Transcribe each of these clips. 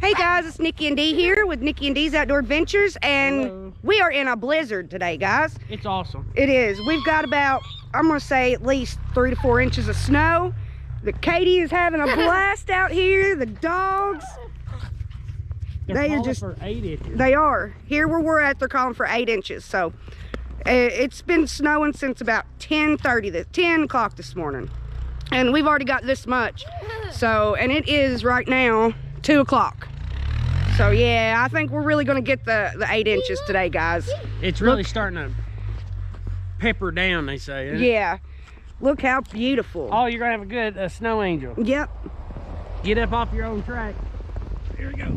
Hey guys, it's Nikki and Dee here with Nikki and Dee's Outdoor Adventures, and hello. We are in a blizzard today, guys. It's awesome. It is. We've got about, I'm gonna say at least 3 to 4 inches of snow. Katie is having a blast out here. The dogs, They are just for 8 inches. They are. Here where we're at, they're calling for 8 inches. So it's been snowing since about 10 o'clock this morning. And we've already got this much. So, and it is right now 2 o'clock. So yeah, I think we're really gonna get the 8 inches today, guys. It's really starting to pepper down, they say. Isn't it? Yeah, look how beautiful. Oh, you're gonna have a good snow angel. Yep. Get up off your own track. Here we go.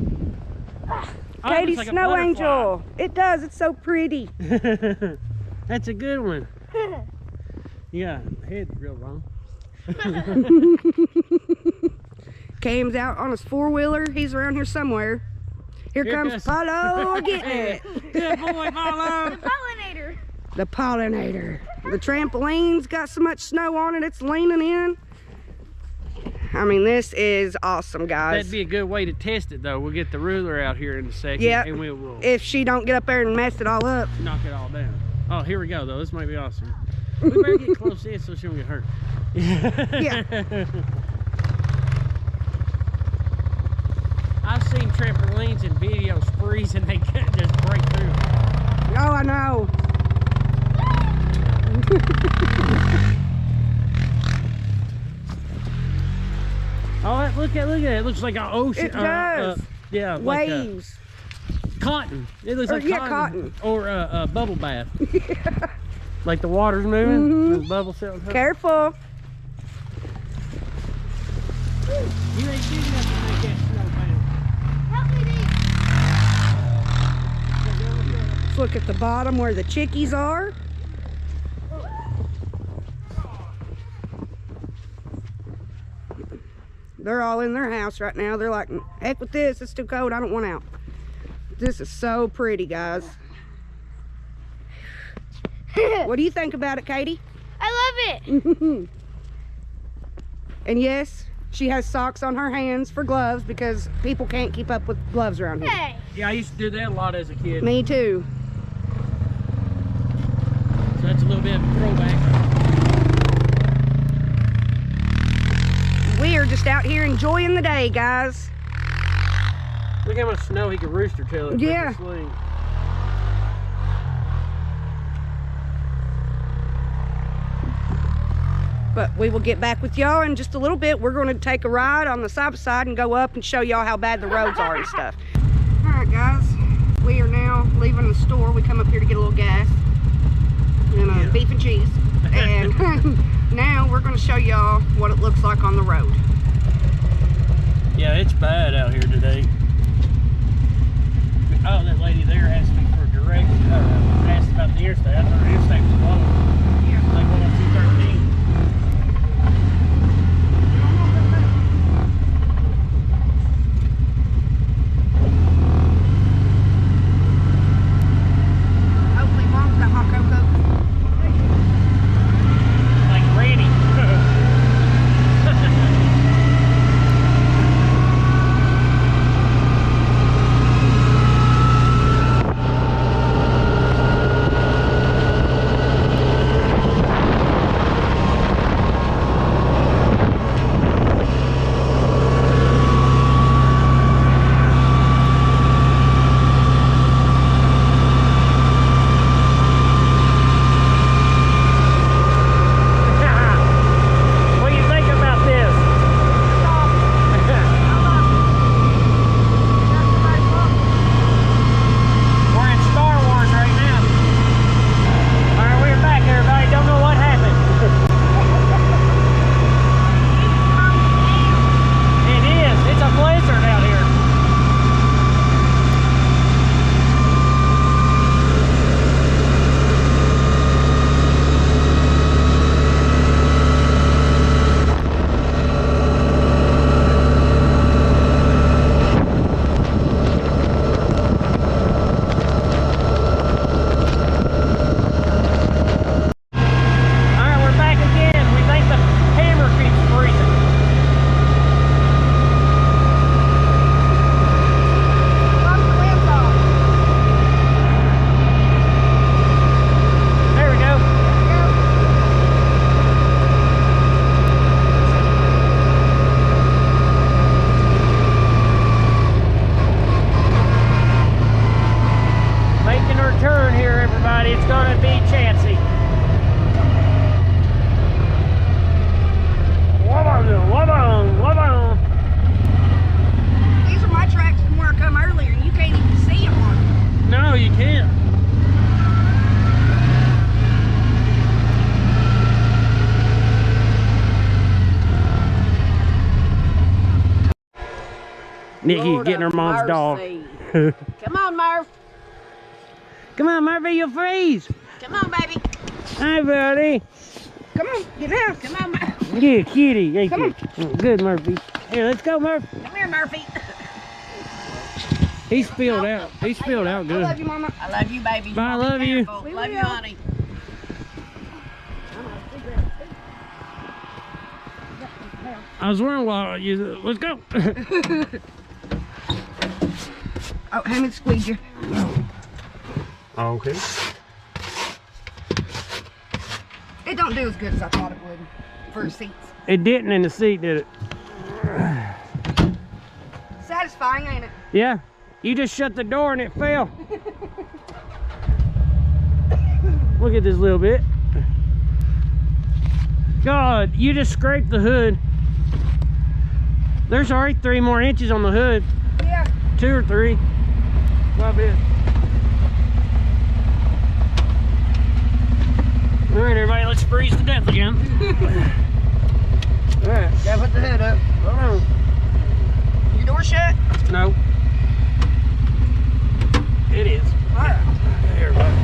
Oh, Katie's like snow angel. It does, it's so pretty. That's a good one. Yeah, head's real wrong. Cam's out on his 4-wheeler. He's around here somewhere. Here comes Paulo getting it. Good boy, Paulo. The pollinator. The pollinator. The trampoline's got so much snow on it, it's leaning in. I mean, this is awesome, guys. That'd be a good way to test it, though. We'll get the ruler out here in a second, Yep. and we'll If she don't get up there and mess it all up. knock it all down. Oh, here we go, though. This might be awesome. We better get close in so she don't get hurt. Yeah. I've seen trampolines and videos freeze and they can't just break through. Oh, I know. Oh, look at it. It looks like an ocean. It does. Yeah, like Waves. cotton. It looks Or, like yeah, cotton. Or a bubble bath. Yeah. Like the water's moving. The bubble cells. Careful. You ain't doing nothing to make that snow bounce. Help me, Dee. Let's look at the bottom where the chickies are. They're all in their house right now. They're like, heck with this, it's too cold, I don't want out. This is so pretty, guys. What do you think about it, Katie? I love it. And yes, she has socks on her hands for gloves because people can't keep up with gloves around here. Hey. Yeah, I used to do that a lot as a kid. Me too. So that's a little bit of a throwback. We are just out here enjoying the day, guys. Look how much snow he can rooster tail it. Yeah. But we will get back with y'all in just a little bit. We're going to take a ride on the side by side and go up and show y'all how bad the roads are and stuff. All right, guys. We are now leaving the store. We come up here to get a little gas and beef and cheese. And now we're going to show y'all what it looks like on the road. Yeah, it's bad out here today. Oh, that lady there asked me for direct, asked about the interstate. I thought the interstate was closed. Yeah. Like 10213. Hopefully Mom's got hot cocoa. Like ready. Nikki Lord getting her of mom's dog. mercy. Come on, Murph. Come on, Murphy, you'll freeze. Come on, baby. Hi, buddy. Come on, get out. Come on, Murph. Yeah, kitty. Ain't Come you? Good, Murphy. Here, let's go, Murph. Come here, Murphy. He's spilled out. He's spilled out I good. love you, Mama. I love you, baby. I love you. Love you, honey. I was wondering why you. Let's go. Oh, hand me the squeegee. Okay. It don't do as good as I thought it would for seats. It didn't in the seat, did it? Satisfying, ain't it? Yeah. You just shut the door and it fell. Look at this little bit. God, you just scraped the hood. There's already 3 more inches on the hood. Yeah. 2 or 3. Quite a bit. All right, everybody, let's freeze to death again. All right, gotta put the hood up. Hold on. Your door shut? No. It is. All right. Here, everybody.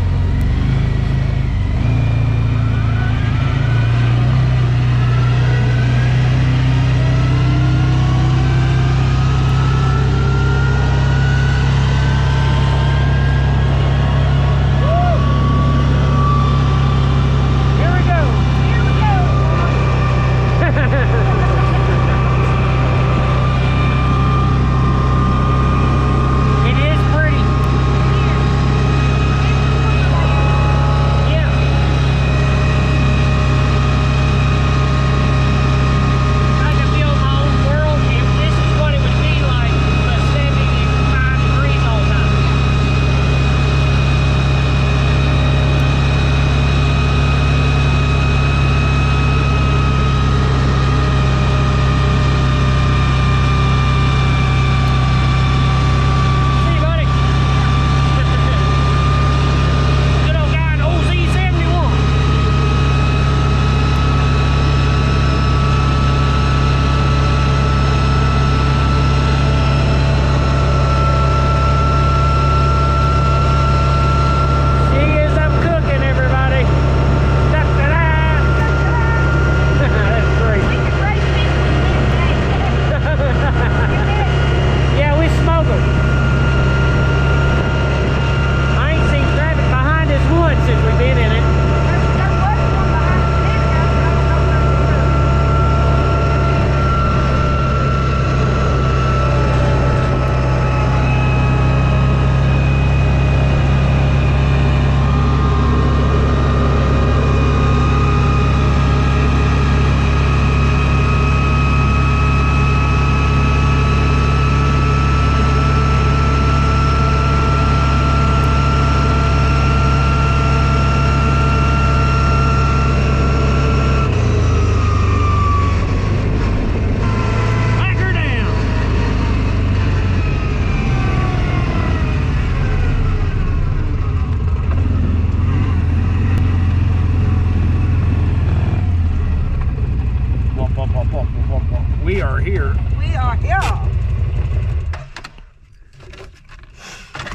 We are here. We are here.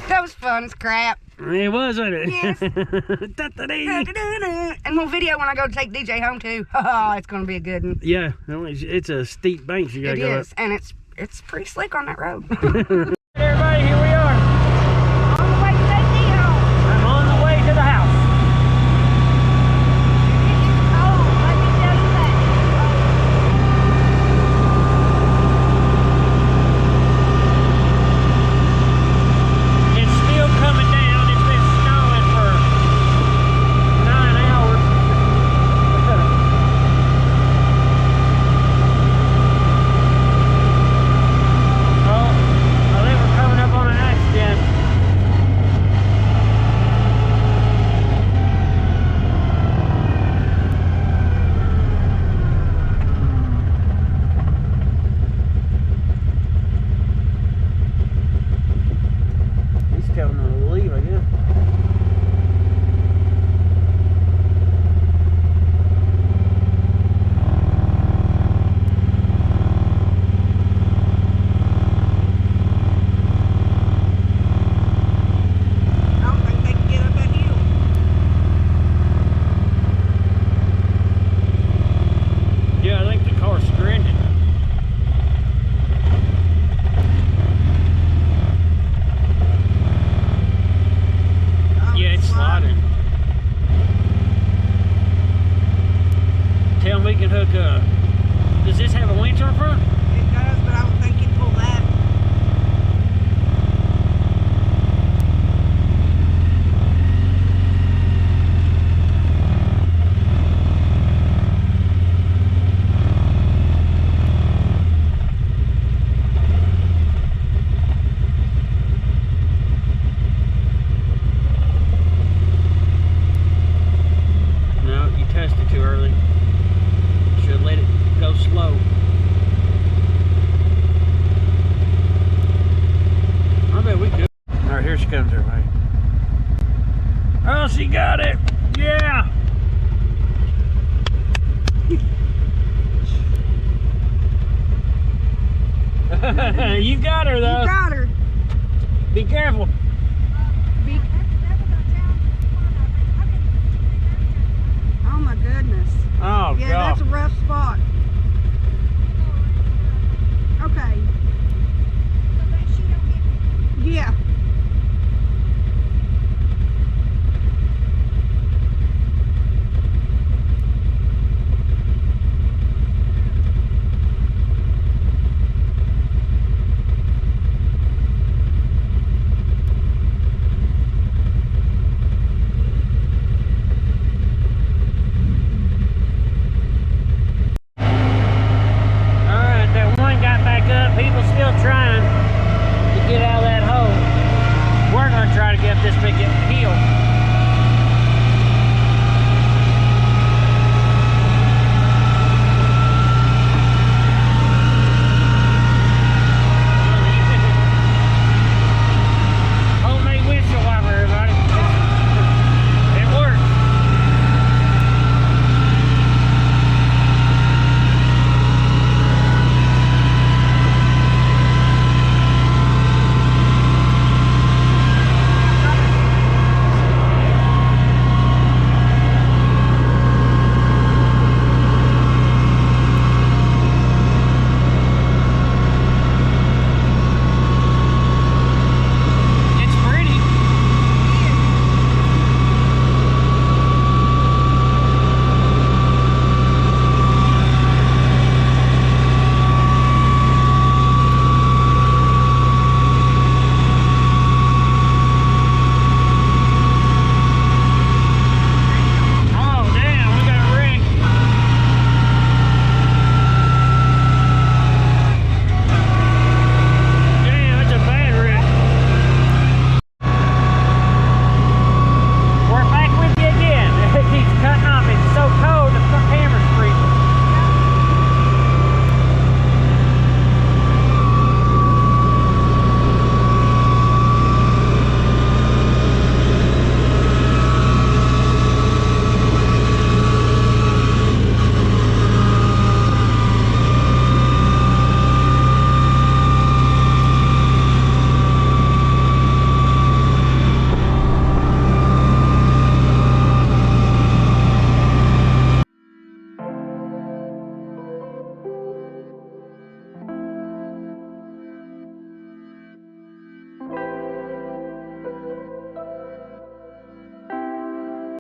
That was fun as crap. It was, wasn't it? Yes. And we'll video when I go to take DJ home too. Oh, it's gonna be a good one. Yeah, it's a steep bank you gotta It go is, and it's pretty slick on that road. up. Everybody, here we are. On the way to take me home. I'm on the way to the house. Oh, let me tell you that. It's still coming down. It's been snowing for 9 hours. Oh, I live Here she comes, everybody. Oh, she got it. Yeah. You got her, though. You got her. Be careful. Be Oh my goodness. Oh, Yeah, God. that's a rough